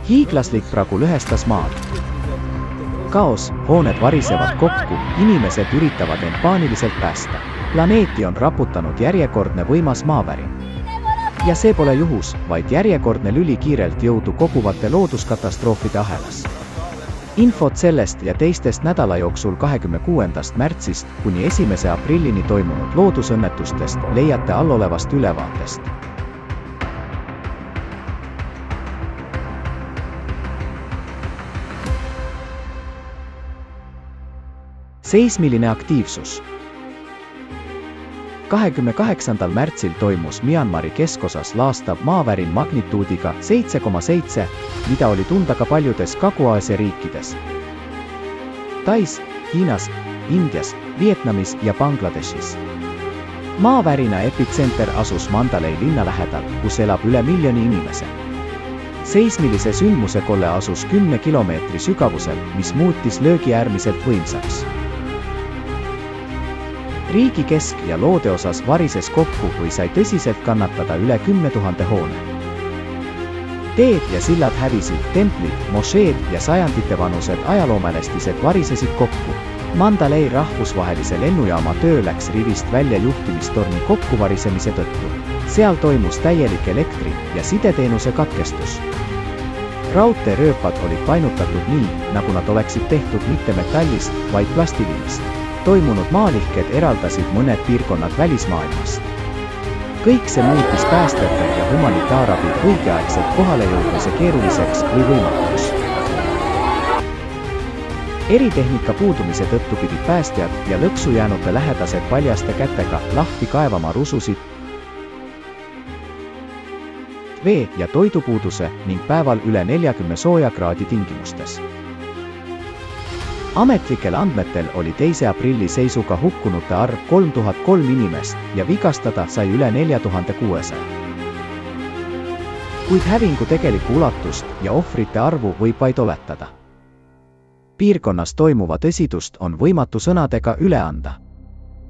Hiiglaslik pragu lõhestas maad. Kaos, hooned varisevad kokku, inimesed üritavad end paaniliselt päästa. Planeeti on raputanud järjekordne võimas maavärin. Ja see pole juhus, vaid järjekordne lüli kiirelt jõudu koguvate looduskatastroofide ahelas. Infot sellest ja teistest nädala jooksul 26. märtsist kuni 1. aprillini toimunud loodusõnnetustest leiate allolevast ülevaatest. Seismiline aktiivsus. 28. märtsil toimus Myanmari keskosas laastav maavärin magnituudiga 7,7, mida oli tunda ka paljudes Kagu-Aasia riikides. Tais, Hiinas, Indias, Vietnamis ja Bangladeshis. Maavärina epitsenter asus Mandalay linna lähedal, kus elab üle miljoni inimese. Seismilise sündmuse kolle asus 10 kilomeetri sügavusel, mis muutis löögi äärmiselt võimsaks. Riigi kesk- ja loodeosas varises kokku või sai tõsiselt kannatada üle 10 000 hoone. Teed ja sillad hävisid, templid, mošeed ja sajanditevanused ajaloomälestised varisesid kokku. Mandalay rahvusvahelise lennujaama töö läks rivist välja juhtimistorni kokkuvarisemise tõttu. Seal toimus täielik elektri- ja sideteenuse katkestus. Raudteerööpad olid painutatud nii, nagu nad oleksid tehtud mitte metallist, vaid plastilist. Toimunud maalihked eraldasid mõned piirkonnad välismaailmast. Kõik see muutis päästjate ja humanitaarabi õigeaegselt kohale jõudmise keeruliseks või võimatuks. Eritehnika puudumise tõttu pidid päästjad ja lõksu jäänute lähedased paljaste kätega lahti kaevama rususid, vee- ja toidupuuduse ning päeval üle 40 soojakraadi tingimustes. Ametlikel andmetel oli 2. aprilli seisuga hukkunute arv 3003 inimest ja vigastada sai üle 4600. Kuid hävingu tegelikku ulatust ja ohvrite arvu võib vaid oletada. Piirkonnas toimuva tõsidust on võimatu sõnadega üle anda.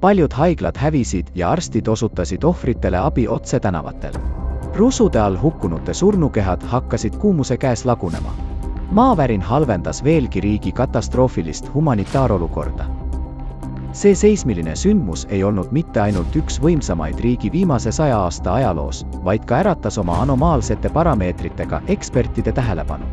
Paljud haiglad hävisid ja arstid osutasid ohvritele abi otse tänavatel. Rusude all hukkunute surnukehad hakkasid kuumuse käes lagunema. Maavärin halvendas veelgi riigi katastroofilist humanitaarolukorda. See seismiline sündmus ei olnud mitte ainult üks võimsamaid riigi viimase 100 aasta ajaloos, vaid ka äratas oma anomaalsete parameetritega ekspertide tähelepanu.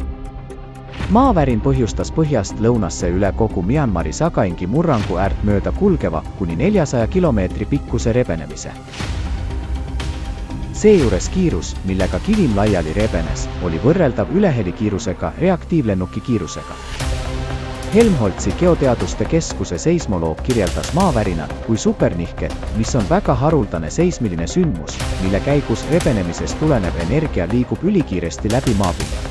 Maavärin põhjustas põhjast lõunasse üle kogu Myanmari Sagaingi murrangu äärt mööda kulgeva kuni 400 kilomeetri pikkuse rebenemise. Seejuures kiirus, millega kivim laiali rebenes, oli võrreldav ülehelikiirusega reaktiivlennuki kiirusega. Helmholtzi geoteaduste keskuse seismoloog kirjeldas maavärinat kui supernihket, mis on väga haruldane seismiline sündmus, mille käigus rebenemisest tulenev energia liigub ülikiiresti läbi maapinda.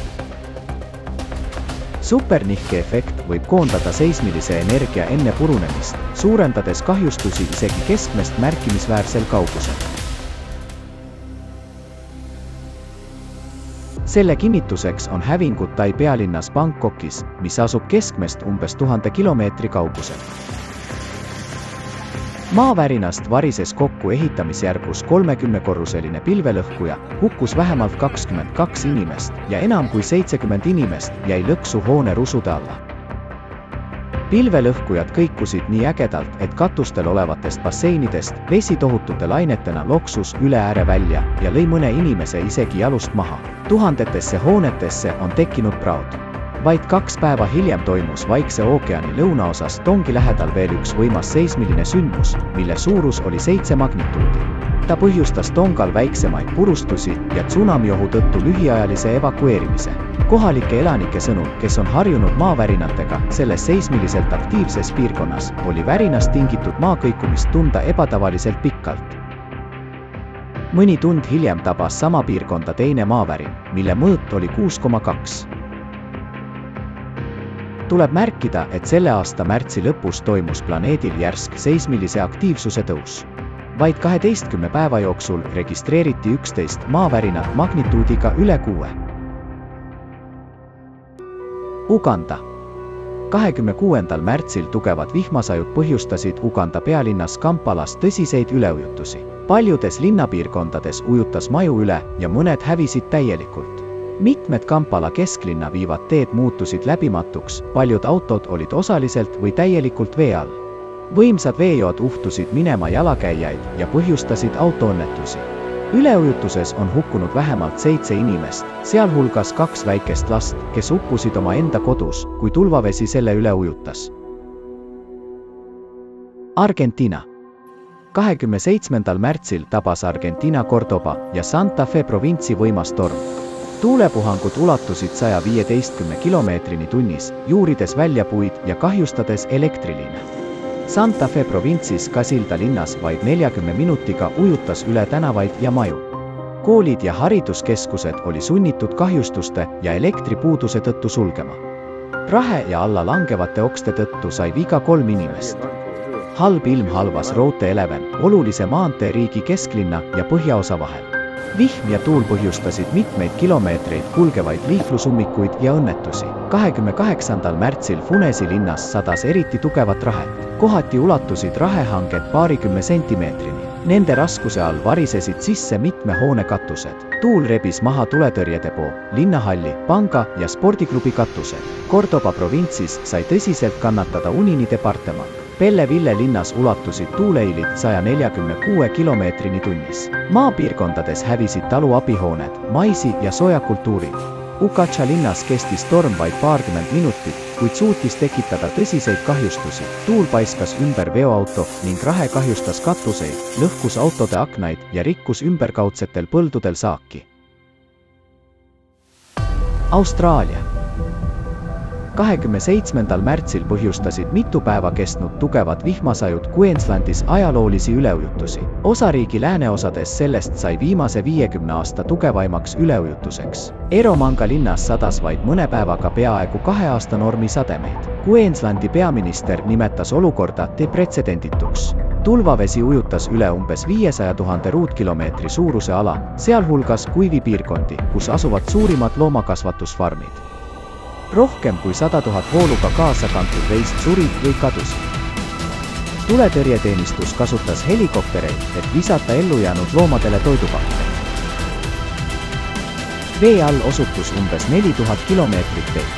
Supernihke efekt võib koondada seismilise energia enne purunemist, suurendades kahjustusi isegi keskmest märkimisväärsel kaugusel. Selle kinnituseks on hävingud Tai pealinnas Bangkokis, mis asub keskmest umbes 1000 kilomeetri kaugusel. Maavärinast varises kokku ehitamisjärgus 30-korruseline pilvelõhkuja, hukkus vähemalt 22 inimest ja enam kui 70 inimest jäi lõksu hoone rusude alla. Pilvelõhkujad kõikusid nii ägedalt, et katustel olevatest basseinidest vesi tohutute lainetena loksus üle ääre välja ja lõi mõne inimese isegi jalust maha. Tuhandetesse hoonetesse on tekkinud praod. Vaid 2 päeva hiljem toimus Vaikse ookeani lõunaosas Tongi lähedal veel üks võimas seismiline sündmus, mille suurus oli 7 magnituudi. Ta põhjustas Tongal väiksemaid purustusi ja tsunamiohu tõttu lühiajalise evakueerimise. Kohalike elanike sõnul, kes on harjunud maavärinatega selles seismiliselt aktiivses piirkonnas, oli värinast tingitud maakõikumist tunda ebatavaliselt pikalt. Mõni tund hiljem tabas sama piirkonda teine maavärin, mille mõõt oli 6,2. Tuleb märkida, et selle aasta märtsi lõpus toimus planeedil järsk seismilise aktiivsuse tõus. Vaid 12 päeva jooksul registreeriti 11 maavärinat magnituudiga üle 6. Uganda. 26. märtsil tugevad vihmasajud põhjustasid Uganda pealinnas Kampalas tõsiseid üleujutusi. Paljudes linnapiirkondades ujutas maju üle ja mõned hävisid täielikult. Mitmed Kampala kesklinna viivad teed muutusid läbimatuks, paljud autod olid osaliselt või täielikult vee all. Võimsad veejood uhtusid minema jalakäijaid ja põhjustasid autoõnnetusi. Üleujutuses on hukkunud vähemalt 7 inimest, sealhulgas 2 väikest last, kes uppusid oma enda kodus, kui tulvavesi selle üle ujutas. Argentina. 27. märtsil tabas Argentina Cordoba ja Santa Fe provintsi võimas torm. Tuulepuhangud ulatusid 115 kilomeetrini tunnis, juurides välja puid ja kahjustades elektriliine. Santa Fe provintsis Casilda linnas vaid 40 minutiga ujutas üle tänavaid ja maju. Koolid ja hariduskeskused oli sunnitud kahjustuste ja elektripuuduse tõttu sulgema. Rahe ja alla langevate okste tõttu sai viga 3 inimest. Halb ilm halvas Route 11, olulise maantee riigi kesklinna ja põhjaosa vahel. Vihm ja tuul põhjustasid mitmeid kilomeetreid kulgevaid liiklusummikuid ja õnnetusi. 28. märtsil Funesi linnas sadas eriti tugevat rahet. Kohati ulatusid rahehanged paarikümne sentimeetrini. Nende raskuse all varisesid sisse mitme hoone katused. Tuul rebis maha tuletõrjedepoo, linnahalli, panga ja spordiklubi katused. Cordoba provintsis sai tõsiselt kannatada Unini departement. Belleville linnas ulatusid tuuleilid 146 kilomeetrini tunnis. Maapiirkondades hävisid talu abihooned, maisi ja sojakultuurid. Ucacha linnas kestis torm vaid paarkümmend minutit, kuid suutis tekitada tõsiseid kahjustusi. Tuul paiskas ümber veoauto ning rahe kahjustas katuseid, lõhkus autode aknaid ja rikkus ümberkaudsetel põldudel saaki. Austraalia. 27. märtsil põhjustasid mitu päeva kestnud tugevad vihmasajud Queenslandis ajaloolisi üleujutusi. Osariigi lääneosades sellest sai viimase 50 aasta tugevaimaks üleujutuseks. Eromanga linnas sadas vaid mõne päevaga peaaegu 2 aasta normi sademeid. Queenslandi peaminister nimetas olukorda pretsedendituks. Tulvavesi ujutas üle umbes 500 000 ruutkilomeetri suuruse ala, sealhulgas kuivipiirkondi, kus asuvad suurimad loomakasvatusfarmid. Rohkem kui 100 000 vooluga kaasa kantud veist surid või kadusid. Tuletõrjeteenistus kasutas helikoptereid, et visata ellujäänud loomadele toidupakke. Vee all osutus umbes 4000 kilomeetrit teed.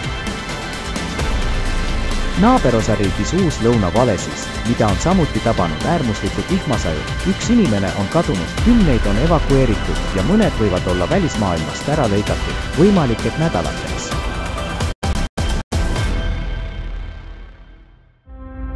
Naaberosariigis Uus-Lõuna-Valesis, mida on samuti tabanud äärmuslikud vihmasajud, 1 inimene on kadunud, 10 on evakueeritud ja mõned võivad olla välismaailmast ära lõigatud, võimalik et nädalateks.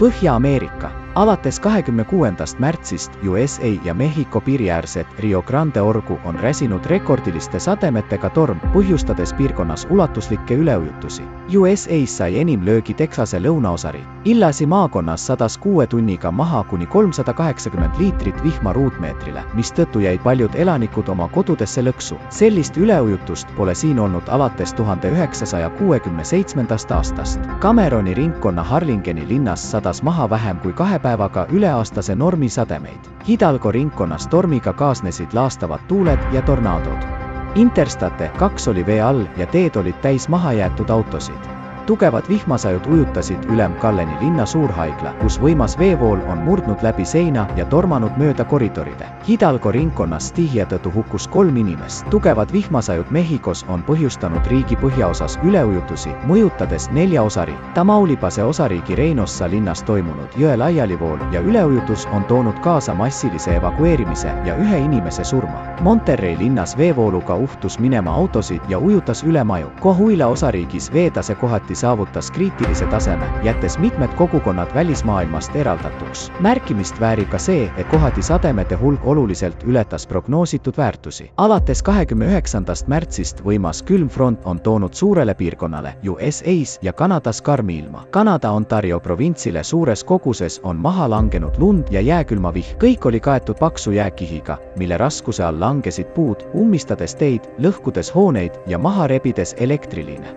Põhja-Ameerika. Alates 26. märtsist USA ja Mehhiko piiriäärset Rio Grande orgu on räsinud rekordiliste sademetega torm, põhjustades piirkonnas ulatuslikke üleujutusi. USA's sai enim löögi Texase lõunaosari. Illasi maakonnas sadas 6 tunniga maha kuni 380 liitrit vihma ruutmeetrile, mistõttu jäid paljud elanikud oma kodudesse lõksu. Sellist üleujutust pole siin olnud alates 1967. aastast. Cameroni ringkonna Harlingeni linnas sadas maha vähem kui 2 päevaga üleaastase normi sademeid. Hidalgo ringkonnas tormiga kaasnesid laastavad tuuled ja tornaadod. Interstate 2 oli vee all ja teed olid täis mahajäetud autosid. Tugevad vihmasajud ujutasid Ülem Kalleni linna suurhaigla, kus võimas veevool on murdnud läbi seina ja tormanud mööda koridoride. Hidalgo ringkonnas stihia tõttu hukkus 3 inimest. Tugevad vihmasajud Mehhikos on põhjustanud riigi põhjaosas üleujutusi, mõjutades 4 osari. Tamaulipase osariigi Reynosa linnas toimunud jõe laialivool ja üleujutus on toonud kaasa massilise evakueerimise ja 1 inimese surma. Monterrey linnas veevooluga uhtus minema autosid ja ujutas üle maju. Coahuila osariigis veetase kohati saavutas kriitilise taseme, jättes mitmed kogukonnad välismaailmast eraldatuks. Märkimist väärib ka see, et kohati sademete hulk oluliselt ületas prognoositud väärtusi. Alates 29. märtsist võimas külmfront on toonud suurele piirkonnale USA's ja Kanadas karmi ilma. Kanada Ontario provintsile suures koguses on maha langenud lund ja jääkülmavihm. Kõik oli kaetud paksu jääkihiga, mille raskuse all langesid puud, ummistades teid, lõhkudes hooneid ja maha rebides elektriliine.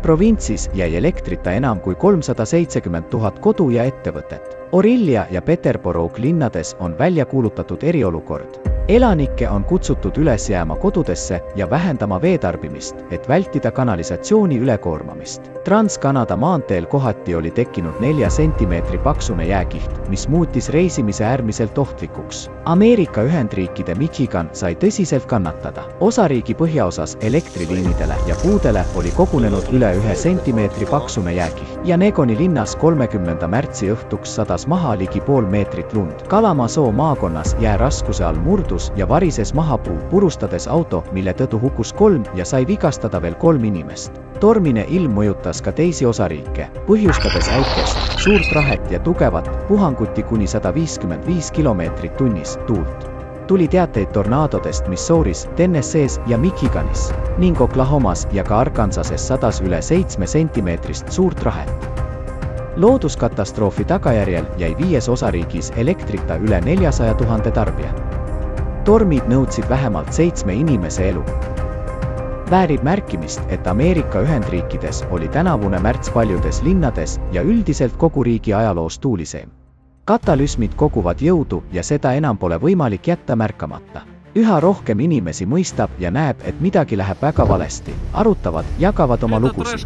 Provintsis jäi elektrita enam kui 370 000 kodu ja ettevõtet. Orillia ja Peterborough linnades on välja kuulutatud eriolukord. Elanikke on kutsutud üles jääma kodudesse ja vähendama veetarbimist, et vältida kanalisatsiooni ülekoormamist. Trans-Kanada maanteel kohati oli tekkinud 4 sentimeetri paksune jääkiht, mis muutis reisimise äärmiselt ohtlikuks. Ameerika Ühendriikide Michigan sai tõsiselt kannatada. Osariigi põhjaosas elektriliinidele ja puudele oli kogunenud üle 1 sentimeetri paksune jääkiht ja Negoni linnas 30. märtsi õhtuks sadas maha ligi pool meetrit lund. Kalamazoo maakonnas jää raskuse all murdus ja varises maha puu, purustades auto, mille tõttu hukkus 3 ja sai vigastada veel 3 inimest. Tormine ilm mõjutas ka teisi osariike, põhjustades äikest, suurt rahet ja tugevat puhanguti kuni 155 kilomeetrit tunnis tuult. Tuli teateid tornaadodest Missouris, Tennessees ja Michiganis ning Oklahomas ja ka Arkansases sadas üle 7 sentimeetrist suurt rahet. Looduskatastroofi tagajärjel jäi 5 osariigis elektrita üle 400 000 tarbija. Tormid nõudsid vähemalt 7 inimese elu. Väärib märkimist, et Ameerika Ühendriikides oli tänavune märts paljudes linnades ja üldiselt kogu riigi ajaloos tuuliseim. Katalüsmid koguvad jõudu ja seda enam pole võimalik jätta märkamata. Üha rohkem inimesi mõistab ja näeb, et midagi läheb väga valesti, arutavad, jagavad oma lugusid.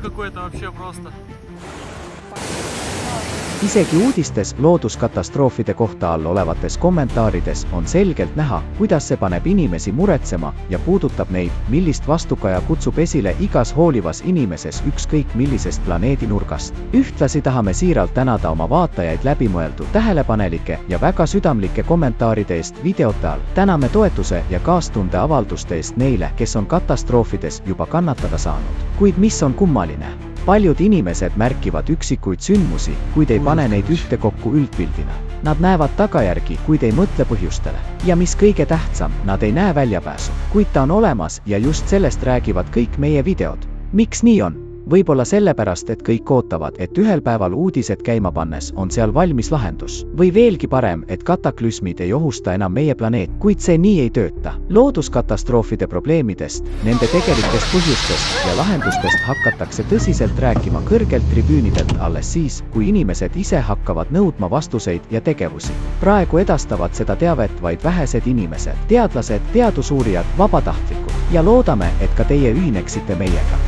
Isegi uudistes looduskatastroofide kohta all olevates kommentaarides on selgelt näha, kuidas see paneb inimesi muretsema ja puudutab neid, millist vastukaja kutsub esile igas hoolivas inimeses ükskõik millisest planeedi nurgast. Ühtlasi tahame siiralt tänada oma vaatajaid läbimõeldud, tähelepanelike ja väga südamlike kommentaaride eest videote all. Täname toetuse ja kaastunde avalduste eest neile, kes on katastroofides juba kannatada saanud. Kuid mis on kummaline? Paljud inimesed märkivad üksikuid sündmusi, kuid ei pane neid ühtekokku üldpildina. Nad näevad tagajärgi, kuid ei mõtle põhjustele. Ja mis kõige tähtsam, nad ei näe väljapääsu. Kuid ta on olemas ja just sellest räägivad kõik meie videod. Miks nii on? Võib-olla sellepärast, et kõik ootavad, et ühel päeval uudised käima pannes on seal valmis lahendus. Või veelgi parem, et kataklüsmid ei ohusta enam meie planeet, kuid see nii ei tööta. Looduskatastroofide probleemidest, nende tegelikest põhjustest ja lahendustest hakatakse tõsiselt rääkima kõrgelt tribüünidelt alles siis, kui inimesed ise hakkavad nõudma vastuseid ja tegevusi. Praegu edastavad seda teavet vaid vähesed inimesed, teadlased, teadusuurijad, vabatahtlikud ja loodame, et ka teie ühineksite meiega.